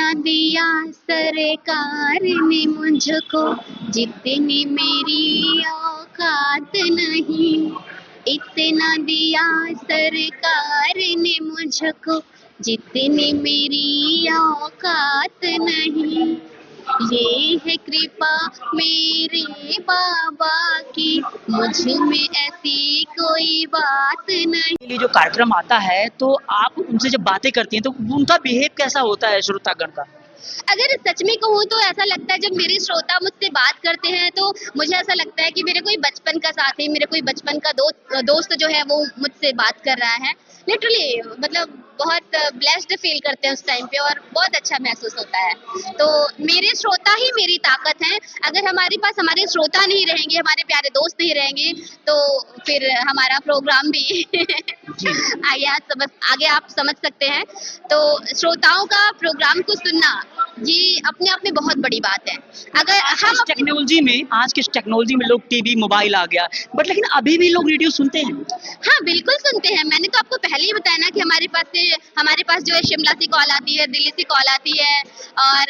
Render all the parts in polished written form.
इतना दिया सरकार ने मुझको जितनी मेरी औकात नहीं, इतना दिया सरकार ने मुझको जितनी मेरी औकात नहीं, ये है कृपा मेरे बाबा की, मुझ में ऐसी कोई बात नहीं। के लिए जो कार्यक्रम आता है तो आप उनसे जब बातें करती हैं तो उनका बिहेव कैसा होता है श्रोतागण का? अगर सच में कहूँ तो ऐसा लगता है जब मेरे श्रोता मुझसे बात करते हैं तो मुझे ऐसा लगता है कि मेरे कोई बचपन का साथी, मेरे कोई बचपन का दोस्त जो है वो मुझसे बात कर रहा है। लिटरली मतलब बहुत ब्लेस्ड फील करते हैं उस टाइम पे और बहुत अच्छा महसूस होता है। तो मेरे श्रोता ही मेरी ताकत हैं। अगर हमारे पास हमारे श्रोता नहीं रहेंगे, हमारे प्यारे दोस्त नहीं रहेंगे तो फिर हमारा प्रोग्राम भी आगे आप समझ सकते हैं। तो श्रोताओं का प्रोग्राम को सुनना ये अपने आप में बहुत बड़ी बात है। अगर हम आज के टेक्नोलॉजी में लोग टीवी मोबाइल आ गया बट लेकिन अभी भी लोग रेडियो सुनते हैं। हाँ बिल्कुल सुनते हैं। मैंने तो आपको पहले ही बताया ना कि हमारे पास जो है शिमला से कॉल आती है, दिल्ली से कॉल आती है और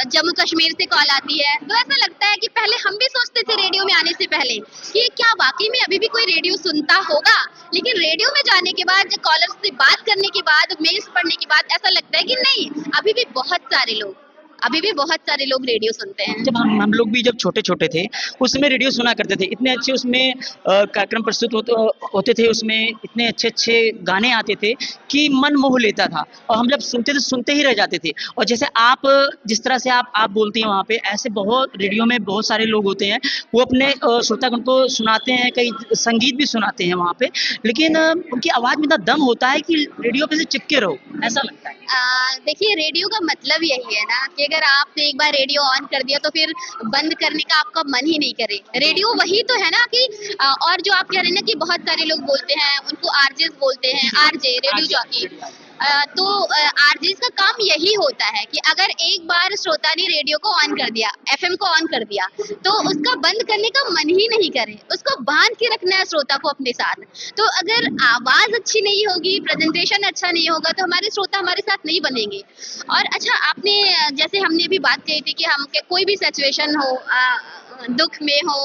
जम्मू कश्मीर से कॉल आती है। तो ऐसा लगता है कि पहले हम भी सोचते थे रेडियो में आने से पहले कि क्या वाकई में अभी भी कोई रेडियो सुनता होगा, लेकिन रेडियो में जाने के बाद, कॉलर से बात करने के बाद, मेल्स पढ़ने के बाद ऐसा लगता है कि नहीं, अभी भी बहुत सारे लोग रेडियो सुनते हैं। जब हम लोग भी जब छोटे थे उस समय रेडियो सुना करते थे, इतने अच्छे उसमें कार्यक्रम प्रस्तुत होते थे, उसमें इतने अच्छे गाने आते थे कि मन मोह लेता था और हम जब सुनते थे सुनते ही रह जाते थे। और जैसे आप जिस तरह से आप बोलती हैं वहाँ पे ऐसे बहुत रेडियो में बहुत सारे लोग होते हैं, वो अपने श्रोतागण को सुनाते हैं, कई संगीत भी सुनाते हैं वहाँ पे, लेकिन उनकी आवाज़ में इतना दम होता है कि रेडियो पे से चिपके रहो ऐसा लगता है। देखिए रेडियो का मतलब यही है ना कि अगर आपने एक बार रेडियो ऑन कर दिया तो फिर बंद करने का आपका मन ही नहीं करे। रेडियो वही तो है ना कि और जो आप कह रहे हैं ना कि बहुत सारे लोग बोलते हैं उनको आरजेस बोलते हैं, आरजे रेडियो जॉकी। तो आरजेस का काम यही होता है कि अगर एक बार श्रोता ने रेडियो को ऑन कर दिया, एफएम को ऑन कर दिया, तो उसका बंद करने का मन ही नहीं करे, उसको बांध के रखना है श्रोता को अपने साथ। तो अगर आवाज अच्छी नहीं होगी, प्रेजेंटेशन अच्छा नहीं होगा तो हमारे श्रोता हमारे साथ नहीं बनेंगे। और अच्छा आपने जैसे हमने अभी बात कही थी कि हम कोई भी सिचुएशन हो, दुख में हो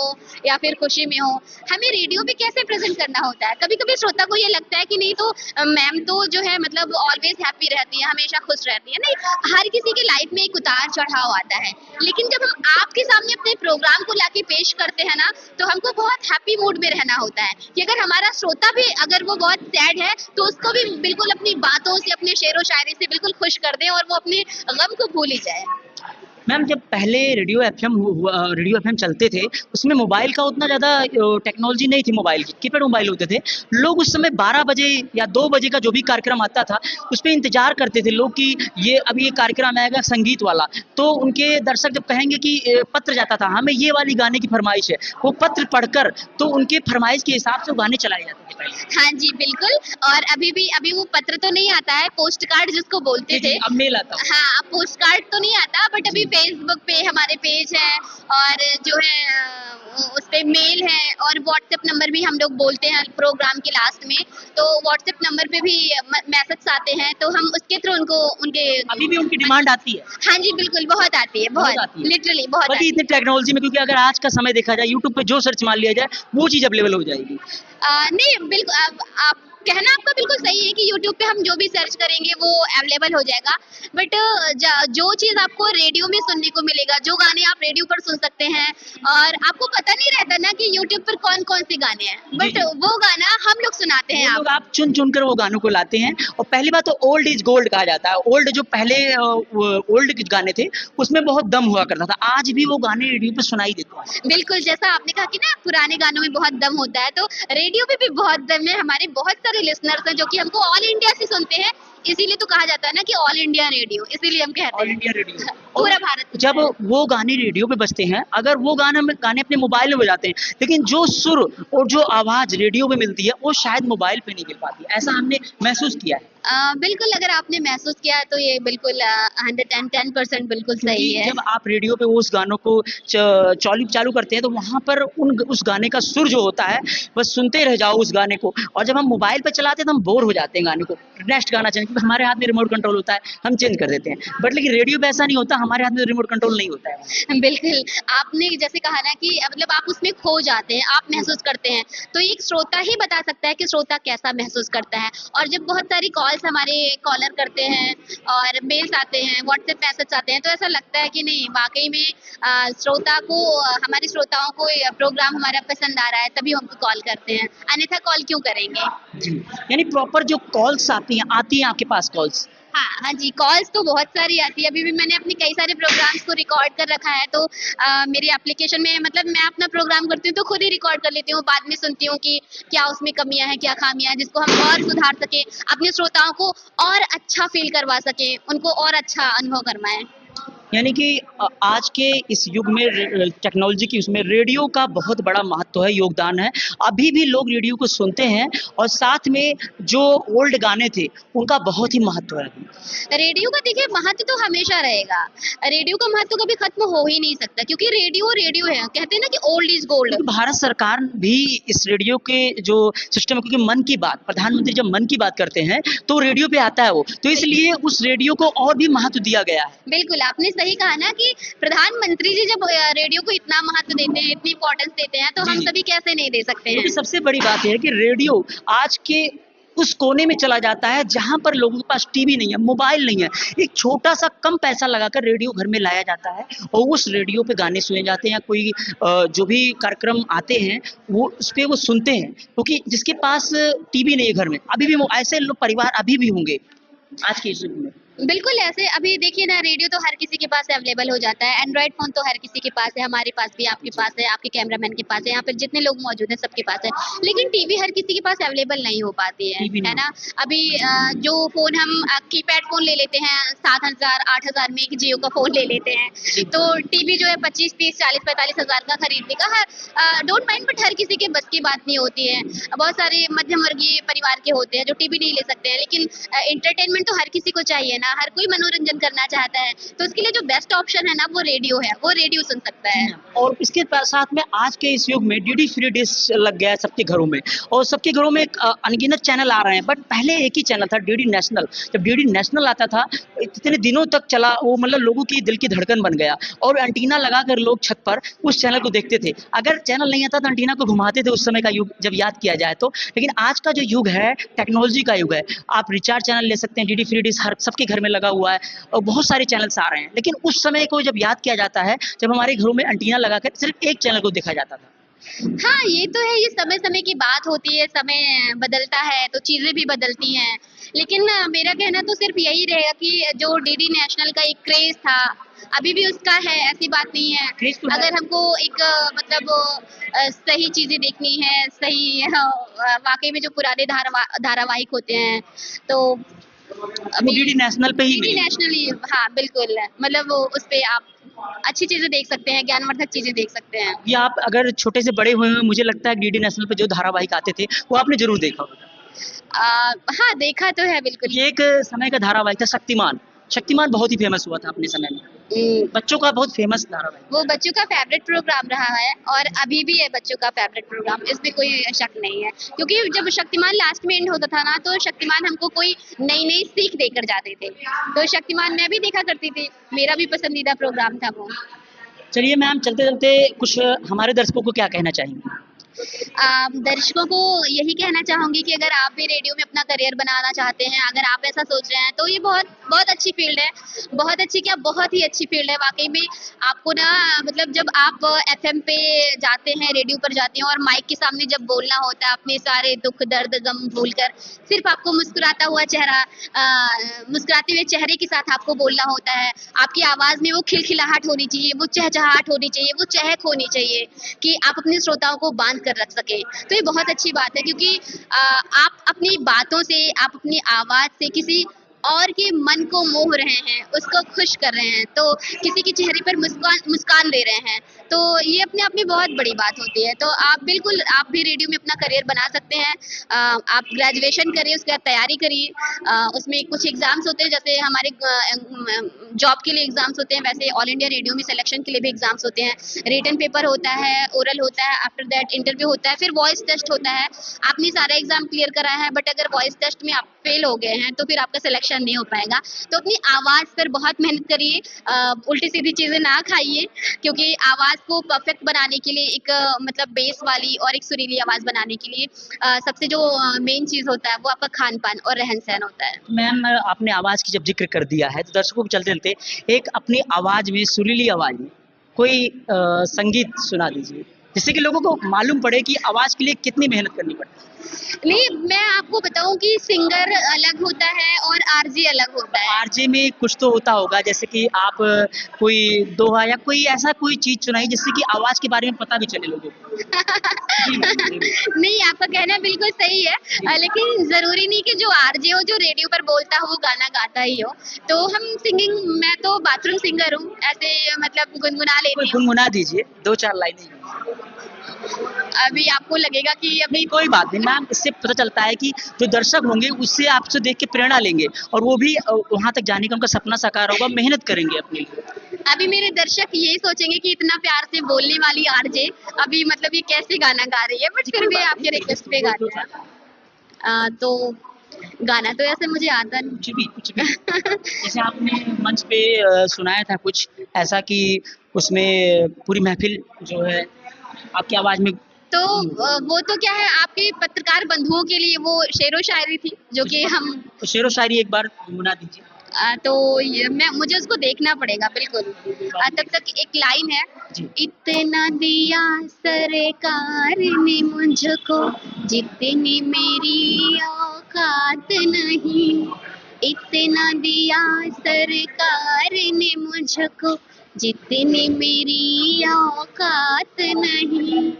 या फिर खुशी में हो, हमें रेडियो पे कैसे प्रेजेंट करना होता है। कभी कभी श्रोता को ये लगता है कि नहीं तो मैम तो जो है मतलब ऑलवेज हैप्पी रहती है, हमेशा खुश रहती है। नहीं, हर किसी की लाइफ में एक उतार चढ़ाव आता है, लेकिन जब हम आपके सामने अपने प्रोग्राम को लाके पेश करते हैं ना तो हमको बहुत हैप्पी मूड में रहना होता है कि अगर हमारा श्रोता भी अगर वो बहुत सैड है तो उसको भी बिल्कुल अपनी बातों से, अपने शेरो शायरी से बिल्कुल खुश कर दें और वो अपने गम को भूल ही जाए। मैम जब पहले रेडियो एफएम चलते थे उसमें मोबाइल का उतना ज़्यादा टेक्नोलॉजी नहीं थी, मोबाइल की कीपैड मोबाइल होते थे। लोग उस समय 12 बजे या 2 बजे का जो भी कार्यक्रम आता था उस पर इंतजार करते थे लोग कि ये कार्यक्रम आएगा संगीत वाला, तो उनके दर्शक जब कहेंगे कि पत्र जाता था हमें ये वाली गाने की फरमाइश है, वो पत्र पढ़कर तो उनके फरमाइश के हिसाब से वो गाने चलाए जाते थे। हाँ जी बिल्कुल। और अभी वो पत्र तो नहीं आता है, पोस्ट कार्ड जिसको बोलते थे, अब मेल आता। हाँ अब पोस्ट कार्ड तो नहीं आता, बट अभी फेसबुक पे हमारे पेज है और जो है उस पे मेल है और व्हाट्सएप नंबर भी हम लोग बोलते हैं प्रोग्राम के लास्ट में, तो व्हाट्सएप नंबर पे भी मैसेज आते हैं तो हम उसके थ्रू उनके अभी भी उनकी डिमांड आती है। हाँ जी बिल्कुल, बहुत आती है, बहुत लिटरली बहुत आती है। इतनी टेक्नोलॉजी में, क्योंकि अगर आज का समय देखा जाए यूट्यूब पे जो सर्च मार लिया जाए वो चीज़ अवेलेबल हो जाएगी। नहीं बिल्कुल, आप कहना आपका बिल्कुल सही है कि YouTube पे हम जो भी सर्च करेंगे वो अवेलेबल हो जाएगा, बट जो चीज़ आपको रेडियो में सुनने को मिलेगा, जो गाने आप रेडियो पर सुन सकते हैं और आपको पता नहीं रहता ना कि YouTube पर कौन कौन से गाने हैं, बट वो गाना हम लोग सुनाते हैं। आप चुन चुन कर वो गानों को लाते हैं। और पहली बात तो ओल्ड इज गोल्ड कहा जाता है। ओल्ड जो पहले ओल्ड गाने थे उसमें बहुत दम हुआ करता था, आज भी वो गाने रेडियो पे सुनाई देते हैं। बिल्कुल, जैसा आपने कहा कि ना पुराने गानों में बहुत दम होता है, तो रेडियो पे भी बहुत दम है। हमारे बहुत सारे लिसनर्स हैं जो कि हमको ऑल इंडिया से सुनते हैं, इसीलिए तो कहा जाता है ना कि ऑल इंडिया रेडियो, इसीलिए हम कहते हैं ऑल इंडिया रेडियो। पूरा भारत। जब वो गाने रेडियो पे बजते हैं, अगर वो गाने अपने मोबाइल में बजाते हैं, लेकिन जो सुर और जो आवाज रेडियो में मिलती है वो शायद मोबाइल पे नहीं मिल पाती, ऐसा हमने महसूस किया है। बिल्कुल, अगर आपने महसूस किया तो ये बिल्कुल 110% बिल्कुल सही है। जब आप रेडियो पे उस गानों को चालू करते हैं तो वहाँ पर उस गाने का सुर जो होता है बस सुनते रह जाओ उस गाने को, और जब हम मोबाइल पे चलाते हैं तो हम बोर हो जाते हैं गाने को, नेक्स्ट गाना चाहिए, हमारे हाथ में रिमोट कंट्रोल होता है, हम चेंज कर देते हैं। बट लेकिन रेडियो पे ऐसा नहीं होता, हमारे हाथ में रिमोट कंट्रोल नहीं होता है। बिल्कुल, आपने जैसे कहा ना कि मतलब आप उसमें खो जाते हैं, आप महसूस करते हैं, तो एक श्रोता ही बता सकता है कि श्रोता कैसा महसूस करता है। और जब बहुत सारी कॉल्स हमारे कॉलर करते हैं और मेल्स आते हैं, व्हाट्सएप मैसेज आते हैं, तो ऐसा लगता है कि नहीं वाक़ई में श्रोता को हमारे श्रोताओं को ये प्रोग्राम हमारा पसंद आ रहा है, तभी हमको कॉल करते हैं, अन्यथा कॉल क्यों करेंगे? जी, यानी प्रॉपर जो कॉल्स आती हैं आपके पास कॉल्स। हाँ, हाँ जी, कॉल्स तो बहुत सारी आती है। अभी भी मैंने अपने कई सारे प्रोग्राम्स को रिकॉर्ड कर रखा है, तो मेरे एप्लीकेशन में मतलब मैं अपना प्रोग्राम करती हूँ तो खुद ही रिकॉर्ड कर लेती हूँ, बाद में सुनती हूँ कि क्या उसमें कमियाँ हैं, क्या खामियाँ हैं, जिसको हम और सुधार सकें, अपने श्रोताओं को और अच्छा फ़ील करवा सकें, उनको और अच्छा अनुभव करवाएँ। यानी कि आज के इस युग में टेक्नोलॉजी की उसमें रेडियो का बहुत बड़ा महत्व है, योगदान है। अभी भी लोग रेडियो को सुनते हैं और साथ में जो ओल्ड गाने थे, उनका बहुत ही महत्व है। रेडियो का देखिए महत्व तो हमेशा रहेगा। रेडियो का महत्व कभी खत्म हो ही नहीं सकता क्योंकि रेडियो रेडियो है। कहते हैं ना कि ओल्ड इज़ गोल्ड। क्योंकि भारत सरकार भी इस रेडियो के जो सिस्टम है, क्योंकि मन की बात, प्रधानमंत्री जब मन की बात करते हैं, तो रेडियो पे आता है वो। तो इसलिए उस रेडियो को और भी महत्व दिया गया है। बिल्कुल, आपने सही कहा ना कि प्रधानमंत्री जी जब रेडियो को इतना महत्व देते हैं, इतनी इम्पोर्टेंस देते हैं, तो जी, हम जी। सभी कैसे नहीं दे सकते क्योंकि हैं। सबसे बड़ी बात ये है कि रेडियो आज के उस कोने में चला जाता है जहाँ पर लोगों के पास टीवी नहीं है, मोबाइल नहीं है। एक छोटा-सा कम पैसा लगाकर रेडियो घर में लाया जाता है और उस रेडियो पे गाने सुने जाते हैं या कोई जो भी कार्यक्रम आते हैं, वो उसपे वो सुनते हैं। क्योंकि जिसके पास टीवी नहीं है घर में, अभी भी वो ऐसे लोग परिवार अभी भी होंगे, आज के इस युग में। बिल्कुल ऐसे अभी देखिए ना रेडियो तो हर किसी के पास अवेलेबल हो जाता है। एंड्रॉइड फ़ोन तो हर किसी के पास है, हमारे पास भी, आपके पास है, आपके कैमरामैन के पास है, यहाँ पे जितने लोग मौजूद हैं सबके पास है। लेकिन टीवी हर किसी के पास अवेलेबल नहीं हो पाती टीवी है नहीं। ना? अभी जो फ़ोन हम कीपैड फ़ोन ले लेते हैं 7,000 8,000 में एक जियो का फ़ोन ले लेते हैं। जी। तो टीवी जो है 25, 30, 40, 45 हज़ार का खरीदने का डोंट माइंड बट हर किसी के बस की बात नहीं होती है। बहुत सारे मध्यम वर्गीय परिवार के होते हैं जो टीवी नहीं ले सकते हैं लेकिन एंटरटेनमेंट तो हर किसी को चाहिए ना, हर कोई मनोरंजन करना चाहता है, तो उसके लिए जो बेस्ट ऑप्शन है ना वो रेडियो है, वो रेडियो सुन सकता है। और इसके साथ में आज के इस युग में डीडी फ्री डिश लग गया है सबके घरों में और सबके घरों में अनगिनत चैनल आ रहे हैं, बट पहले एक ही चैनल था, डीडी नेशनल। जब डीडी नेशनल आता था, इतने दिनों तक चला वो, मतलब लोगों की दिल की धड़कन बन गया और एंटीना लगाकर लोग छत पर उस चैनल को देखते थे। अगर चैनल नहीं आता तो एंटीना को घुमाते थे उस समय का युग जब याद किया जाए तो। लेकिन आज का जो युग है, टेक्नोलॉजी का युग है। आप रिचार्ज चैनल ले सकते हैं, डीडी फ्री डिश हर सबके घर में लगा हुआ है और बहुत सारे चैनल्स आ रहे हैं। लेकिन उस समय को जब याद किया जाता है, जब हमारे घरों में एंटीना लगाकर सिर्फ एक चैनल को देखा जाता था। हाँ, ये तो है, ये समय-समय की बात होती है, समय बदलता है तो चीज़ें भी बदलती हैं। लेकिन मेरा कहना तो सिर्फ़ यही रहेगा कि जो डीडी नेशनल का एक क्रेज़ था, अभी भी उसका है, ऐसी बात नहीं है। क्रेज़ तो है। अगर हमको एक मतलब सही चीज़ें देखनी है, सही वाक़ई में जो पुराने धारावाहिक होते हैं, तो वो अभी डीडी नेशनल पे ही डीडी मिलेंगे। नेशनल ही हाँ, बिल्कुल, मतलब वो उसपे आप अच्छी चीज़ें देख सकते हैं, ज्ञानवर्धक चीज़ें देख सकते हैं। ये आप अगर छोटे से बड़े हुए हैं, मुझे लगता है डीडी नेशनल पे जो धारावाहिक आते थे, वो आपने ज़रूर देखा होगा। हाँ, देखा तो है बिल्कुल। ये एक समय का धारावाहिक था शक्तिमान। शक्तिमान बहुत ही फ़ेमस हुआ था अपने समय में। उम, बच्चों का बहुत फ़ेमस धारावाहिक। वो बच्चों का फ़ेवरेट प्रोग्राम रहा है और अभी भी है बच्चों का फ़ेवरेट प्रोग्राम, इसमें कोई शक नहीं है। क्योंकि जब शक्तिमान लास्ट में एंड होता था ना, तो शक्तिमान हमको कोई नई-नई सीख देकर जाते थे। तो शक्तिमान मैं भी देखा करती थी, मेरा भी पसंदीदा प्रोग्राम था वो। चलिए मैम, चलते-चलते कुछ हमारे दर्शकों को क्या कहना चाहेंगी? दर्शकों को यही कहना चाहूँगी कि अगर आप भी रेडियो में अपना करियर बनाना चाहते हैं, अगर आप ऐसा सोच रहे हैं, तो ये बहुत बहुत अच्छी फ़ील्ड है। बहुत अच्छी क्या, बहुत ही अच्छी फ़ील्ड है वाक़ई में। आपको ना मतलब जब आप एफ़एम पे जाते हैं, रेडियो पर जाते हैं और माइक के सामने जब बोलना होता है, अपने सारे दुःख, दर्द, गम भूलकर, सिर्फ़ आपको मुस्कुराता हुआ चेहरा मुस्कुराते हुए चेहरे के साथ आपको बोलना होता है। आपकी आवाज़ में वो खिलखिलाहट होनी चाहिए, वो चहचहाहट होनी चाहिए, वो चहक होनी चाहिए कि आप अपने श्रोताओं को बाँध कर रख सकें। तो ये बहुत अच्छी बात है क्योंकि आप अपनी बातों से, आप अपनी आवाज़ से किसी और के मन को मोह रहे हैं, उसको खुश कर रहे हैं, तो किसी के चेहरे पर मुस्कान मुस्कान दे रहे हैं, तो ये अपने आप में बहुत बड़ी बात होती है। तो आप बिल्कुल आप भी रेडियो में अपना करियर बना सकते हैं। आप ग्रेजुएशन करिए, उसके बाद तैयारी करिए। उसमें कुछ एग्ज़ाम्स होते हैं, जैसे हमारे जॉब के लिए एग्ज़ाम्स होते हैं, वैसे ऑल इंडिया रेडियो में सिलेक्शन के लिए भी एग्ज़ाम्स होते हैं। रिटन पेपर होता है, ओरल होता है, आफ्टर दैट इंटरव्यू होता है, फिर वॉइस टेस्ट होता है। आपने सारा एग्ज़ाम क्लियर करा है, बट अगर वॉइस टेस्ट में आप फेल हो गए हैं, तो फिर आपका सिलेक्शन नहीं हो पाएगा। तो अपनी आवाज़ पर बहुत मेहनत करिए, उल्टी-सीधी चीज़ें ना खाइए, क्योंकि आवाज़ को परफेक्ट बनाने के लिए एक मतलब बेस वाली और एक सुरीली आवाज़ बनाने के लिए सबसे जो मेन चीज़ होता है, वो आपका खान-पान और रहन-सहन होता है। मैम आपने आवाज़ की जब ज़िक्र कर दिया है, तो दर्शकों को चलते-चलते एक अपनी आवाज़ में, सुरीली आवाज़ में कोई संगीत सुना दीजिए, जिससे कि लोगों को मालूम पड़े कि आवाज़ के लिए कितनी मेहनत करनी पड़ती है। नहीं, मैं आपको बताऊँ कि सिंगर अलग होता है और आरजे अलग होता है। आरजे में कुछ तो होता होगा, जैसे कि आप कोई दोहा या कोई ऐसा कोई चीज़ सुनाइए, जिससे कि आवाज़ के बारे में पता भी चले लोगों को। जी मैम, जी मैम। नहीं, आपका कहना बिल्कुल सही है, लेकिन ज़रूरी नहीं कि जो आरजे हो, जो रेडियो पर बोलता हो, वो गाना गाता ही हो। तो हम सिंगिंग मैं तो बाथरूम सिंगर हूँ, ऐसे मतलब गुनगुना कोई लेती हूँ। गुनगुना दीजिए, 2-4 लाइनें। अभी आपको लगेगा कि अभी नहीं, कोई बात नहीं मैम, इससे पता चलता है कि जो दर्शक होंगे, उससे आपसे देख के प्रेरणा लेंगे और वो भी वहाँ तक जाने का उनका सपना साकार होगा, मेहनत करेंगे अपने लिए। अभी मेरे दर्शक यही सोचेंगे कि इतना प्यार से बोलने वाली आरजे अभी मतलब ये कैसे गाना गा रही है, बट जी, फिर कोई भी बात आपके नहीं, रिक्वेस्ट पे दो गाते हैं। 2-4 तो गाना तो ऐसे मुझे आता कुछ भी। नहीं। जैसे आपने मंच पे सुनाया था कुछ ऐसा कि उसमें पूरी महफ़िल जो है आपकी आवाज़ में तो वो तो क्या है, आपके पत्रकार बंधुओं के लिए वो शेरो शायरी थी, जो कि हम तो शेरो शायरी एक बार गुनगुना दीजिए। तो ये मैं मुझे उसको देखना पड़ेगा बिल्कुल। तब तक एक लाइन है, जी। इतना दिया सरकार ने मुझको जितनी मेरी औकात नहीं, इतना दिया सरकार ने मुझको जितनी मेरी औकात नहीं,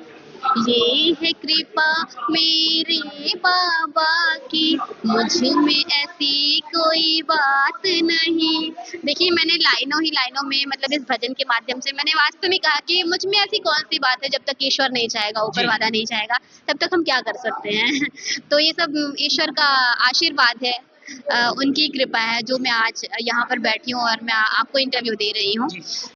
ये है कृपा मेरे बाबा की, मुझ में ऐसी कोई बात नहीं। देखिए, मैंने लाइनों में मतलब इस भजन के माध्यम से मैंने वास्तव में कहा कि मुझ में ऐसी कौन-सी बात है, जब तक ईश्वर नहीं चाहेगा, ऊपर जी। वाला नहीं चाहेगा, तब तक हम क्या कर सकते हैं। तो ये सब ईश्वर का आशीर्वाद है, उनकी कृपा है, जो मैं आज यहाँ पर बैठी हूँ और मैं आपको इंटरव्यू दे रही हूँ। जी।